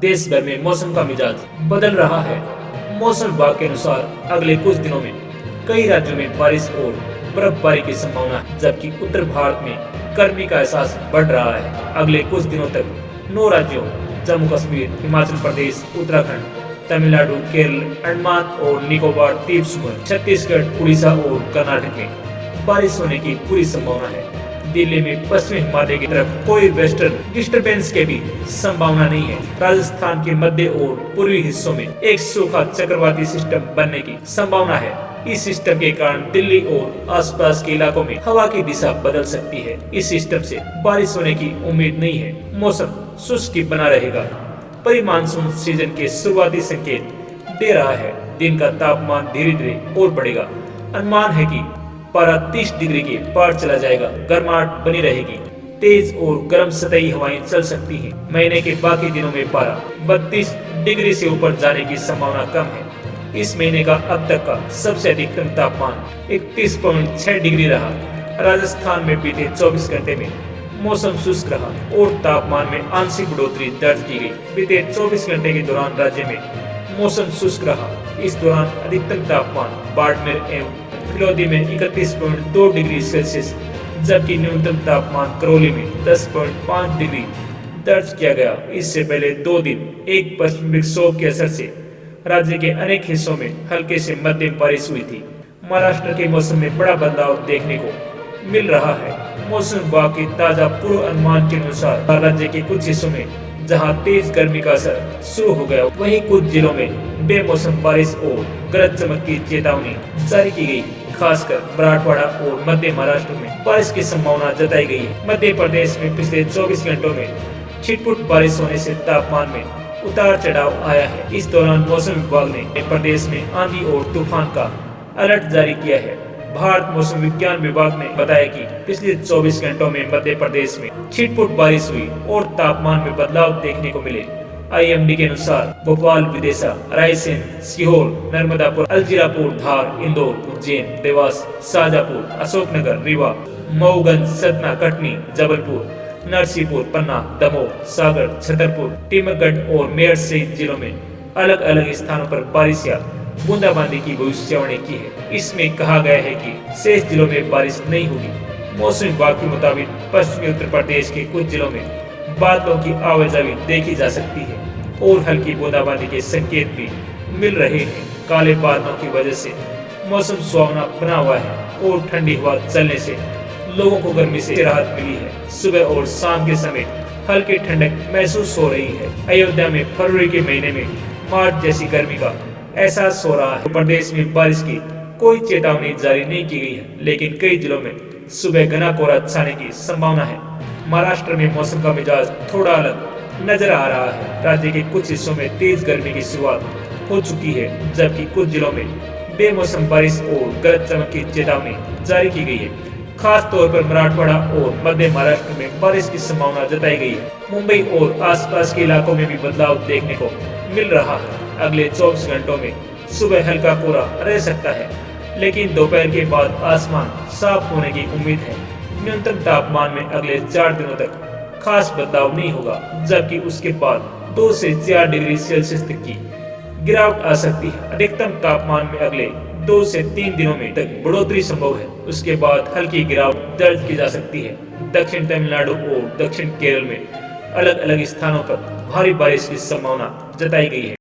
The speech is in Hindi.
देश भर में मौसम का मिजाज बदल रहा है। मौसम विभाग के अनुसार अगले कुछ दिनों में कई राज्यों में बारिश और बर्फबारी की संभावना है, जबकि उत्तर भारत में गर्मी का एहसास बढ़ रहा है। अगले कुछ दिनों तक 9 राज्यों जम्मू कश्मीर, हिमाचल प्रदेश, उत्तराखंड, तमिलनाडु, केरल, अंडमान और निकोबार द्वीप समूह, छत्तीसगढ़, उड़ीसा और कर्नाटक में बारिश होने की पूरी संभावना है। दिल्ली में पश्चिमी हिमालय की तरफ कोई वेस्टर्न डिस्टरबेंस के भी संभावना नहीं है। राजस्थान के मध्य और पूर्वी हिस्सों में एक सूखा चक्रवाती सिस्टम बनने की संभावना है। इस सिस्टम के कारण दिल्ली और आसपास के इलाकों में हवा की दिशा बदल सकती है। इस सिस्टम से बारिश होने की उम्मीद नहीं है। मौसम शुष्क बना रहेगा। परी मानसून सीजन के शुरुआती संकेत दे रहा है। दिन का तापमान धीरे धीरे और बढ़ेगा। अनुमान है कि पारा 30 डिग्री के पार चला जाएगा। गर्माहट बनी रहेगी। तेज और गर्म सतही हवाएं चल सकती हैं। महीने के बाकी दिनों में पारा 32 डिग्री से ऊपर जाने की संभावना कम है। इस महीने का अब तक का सबसे अधिकतम तापमान 31.6 डिग्री रहा। राजस्थान में बीते 24 घंटे में मौसम शुष्क रहा और तापमान में आंशिक बढ़ोतरी दर्ज की गई। बीते 24 घंटे के दौरान राज्य में मौसम शुष्क रहा। इस दौरान अधिकतम तापमान बाड़मेर एवं फिलौदी में 31.2 डिग्री सेल्सियस, जबकि न्यूनतम तापमान करौली में 10.5 डिग्री दर्ज किया गया। इससे पहले 2 दिन एक पश्चिमी विक्षोभ के असर से राज्य के अनेक हिस्सों में हल्के से मध्यम बारिश हुई थी। महाराष्ट्र के मौसम में बड़ा बदलाव देखने को मिल रहा है। मौसम विभाग के ताजा पूर्व अनुमान के अनुसार राज्य के कुछ हिस्सों में जहां तेज गर्मी का असर शुरू हो गया, वहीं कुछ जिलों में बेमौसम बारिश और गरज चमक की चेतावनी जारी की गई। खासकर मराठवाड़ा और मध्य महाराष्ट्र में बारिश की संभावना जताई गई है। मध्य प्रदेश में पिछले 24 घंटों में छिटपुट बारिश होने से तापमान में उतार चढ़ाव आया है। इस दौरान मौसम विभाग ने प्रदेश में आंधी और तूफान का अलर्ट जारी किया है। भारत मौसम विज्ञान विभाग ने बताया कि पिछले 24 घंटों में मध्य प्रदेश में छिटपुट बारिश हुई और तापमान में बदलाव देखने को मिले। IMD के अनुसार भोपाल, विदिशा, रायसेन, सीहोर, नर्मदापुर, अलजीरापुर, धार, इंदौर, उज्जैन, देवास, शाजापुर, अशोकनगर, रीवा, मऊगंज, सतना, कटनी, जबलपुर, नरसिंहपुर, पन्ना, दमोह, सागर, छतरपुर, टीकमगढ़ और मेरठ सहित जिलों में अलग अलग स्थानों पर बारिश या बूंदाबांदी की भविष्यवाणी की है। इसमें कहा गया है कि शेष जिलों में बारिश नहीं होगी। मौसम विभाग के मुताबिक पश्चिमी उत्तर प्रदेश के कुछ जिलों में बादलों की आवाजाही देखी जा सकती है और हल्की बूंदाबांदी के संकेत भी मिल रहे हैं। काले बादलों की वजह से मौसम सुहावना बना हुआ है और ठंडी हवा चलने से लोगों को गर्मी से राहत मिली है। सुबह और शाम के समय हल्की ठंडक महसूस हो रही है। अयोध्या में फरवरी के महीने में मार्च जैसी गर्मी का एहसास हो रहा है। प्रदेश में बारिश की कोई चेतावनी जारी नहीं की गई है, लेकिन कई जिलों में सुबह घना कोहरा छाने की संभावना है। महाराष्ट्र में मौसम का मिजाज थोड़ा अलग नजर आ रहा है। राज्य के कुछ हिस्सों में तेज गर्मी की शुरुआत हो चुकी है, जबकि कुछ जिलों में बेमौसम बारिश और गरज चमक की चेतावनी जारी की गई है। खास तौर पर मराठवाड़ा और मध्य महाराष्ट्र में बारिश की संभावना जताई गई है। मुंबई और आसपास के इलाकों में भी बदलाव देखने को मिल रहा है। अगले 24 घंटों में सुबह हल्का कोहरा रह सकता है, लेकिन दोपहर के बाद आसमान साफ होने की उम्मीद है। न्यूनतम तापमान में अगले 4 दिनों तक खास बदलाव नहीं होगा, जबकि उसके बाद 2 से 4 डिग्री सेल्सियस तक की गिरावट आ सकती है। अधिकतम तापमान में अगले 2 से 3 दिनों में तक बढ़ोतरी संभव है। उसके बाद हल्की गिरावट दर्ज की जा सकती है। दक्षिण तमिलनाडु और दक्षिण केरल में अलग अलग स्थानों पर भारी बारिश की संभावना जताई गई है।